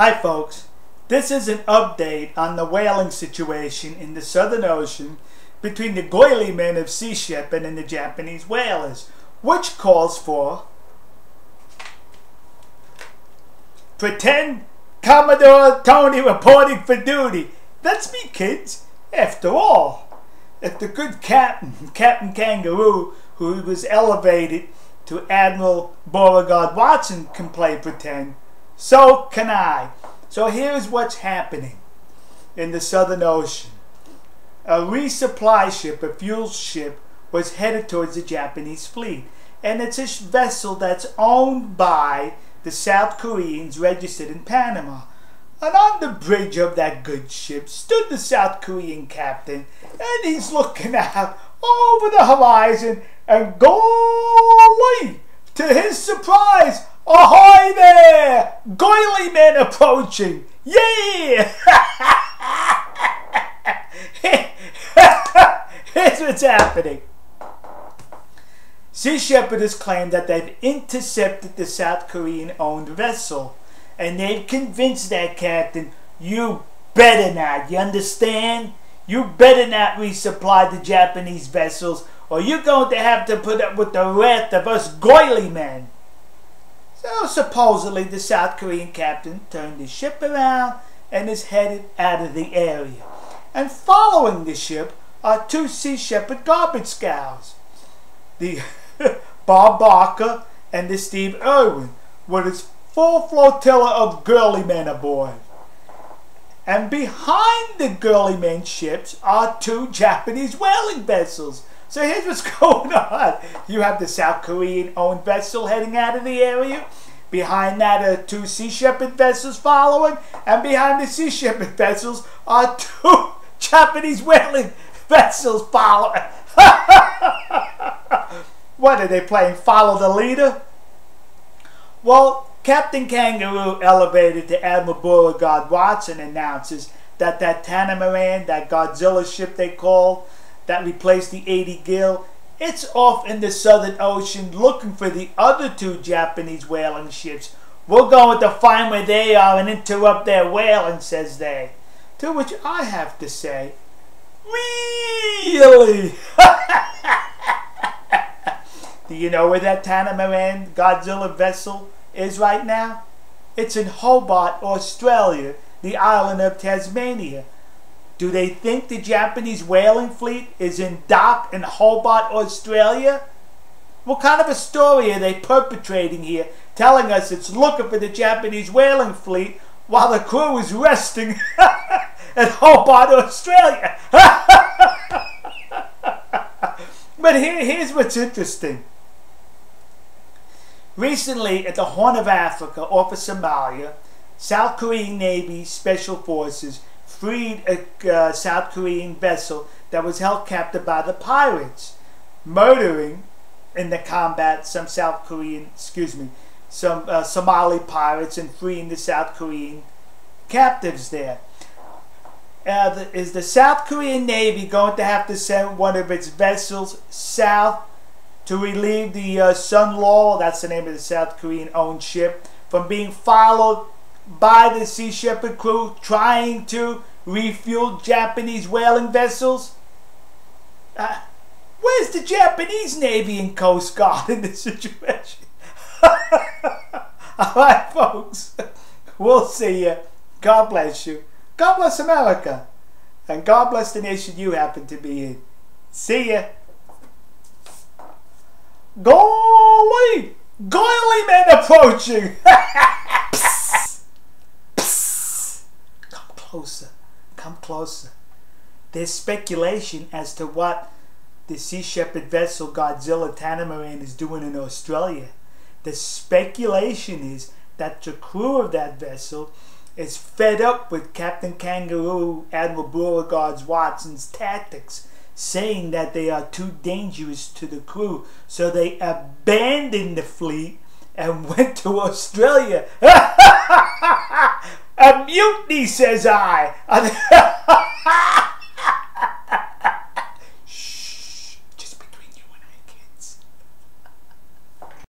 Hi folks, this is an update on the whaling situation in the Southern Ocean between the girly men of Sea Shepherd and the Japanese whalers, which calls for pretend Commodore Tony reporting for duty. That's me, kids. After all, if the good Captain Kangaroo, who was elevated to Admiral Beauregard Watson, can play pretend, so can I. So here's what's happening in the Southern Ocean. A resupply ship, a fuel ship, was headed towards the Japanese fleet. And it's a vessel that's owned by the South Koreans registered in Panama. And on the bridge of that good ship stood the South Korean captain, and he's looking out over the horizon, and golly, to his surprise, ahoy there! Girly men approaching! Yeah! Here's what's happening. Sea Shepherd has claimed that they've intercepted the South Korean-owned vessel. And they've convinced that captain, you better not, you understand? You better not resupply the Japanese vessels, or you're going to have to put up with the wrath of us girly men. So supposedly the South Korean captain turned his ship around and is headed out of the area. And following the ship are two Sea Shepherd garbage scows, the Bob Barker and the Steve Irwin, with his full flotilla of girly men aboard. And behind the girly men ships are two Japanese whaling vessels. So here's what's going on. You have the South Korean-owned vessel heading out of the area. Behind that are two Sea Shepherd vessels following. And behind the Sea Shepherd vessels are two Japanese whaling vessels following. What are they playing? Follow the leader? Well, Captain Kangaroo, elevated to Admiral Beauregard Watson, announces that Catamaran, that Godzilla ship they call, that replaced the Ady Gill, it's off in the Southern Ocean looking for the other two Japanese whaling ships. We're going to find where they are and interrupt their whaling, says they. To which I have to say, really? Do you know where that Catamaran Godzilla vessel is right now? It's in Hobart, Australia, the island of Tasmania. Do they think the Japanese whaling fleet is in dock in Hobart, Australia? What kind of a story are they perpetrating here, telling us it's looking for the Japanese whaling fleet while the crew is resting at Hobart, Australia? But here's what's interesting. Recently, at the Horn of Africa off of Somalia, South Korean Navy Special Forces freed a South Korean vessel that was held captive by the pirates, murdering in the combat some Somali pirates and freeing the South Korean captives there. Is the South Korean Navy going to have to send one of its vessels south to relieve the Sun Laurel, that's the name of the South Korean-owned ship, from being followed by the Sea Shepherd crew trying to refuel Japanese whaling vessels? Where's the Japanese Navy and Coast Guard in this situation? Alright, folks. We'll see you. God bless you. God bless America. And God bless the nation you happen to be in. See ya. Golly! Girly men approaching! Psst, psst. Come closer. Come closer. There's speculation as to what the Sea Shepherd vessel Godzilla Catamaran is doing in Australia. The speculation is that the crew of that vessel is fed up with Captain Kangaroo, Admiral Beauregard Watson's tactics, saying that they are too dangerous to the crew, so they abandoned the fleet and went to Australia. A mutiny, says I.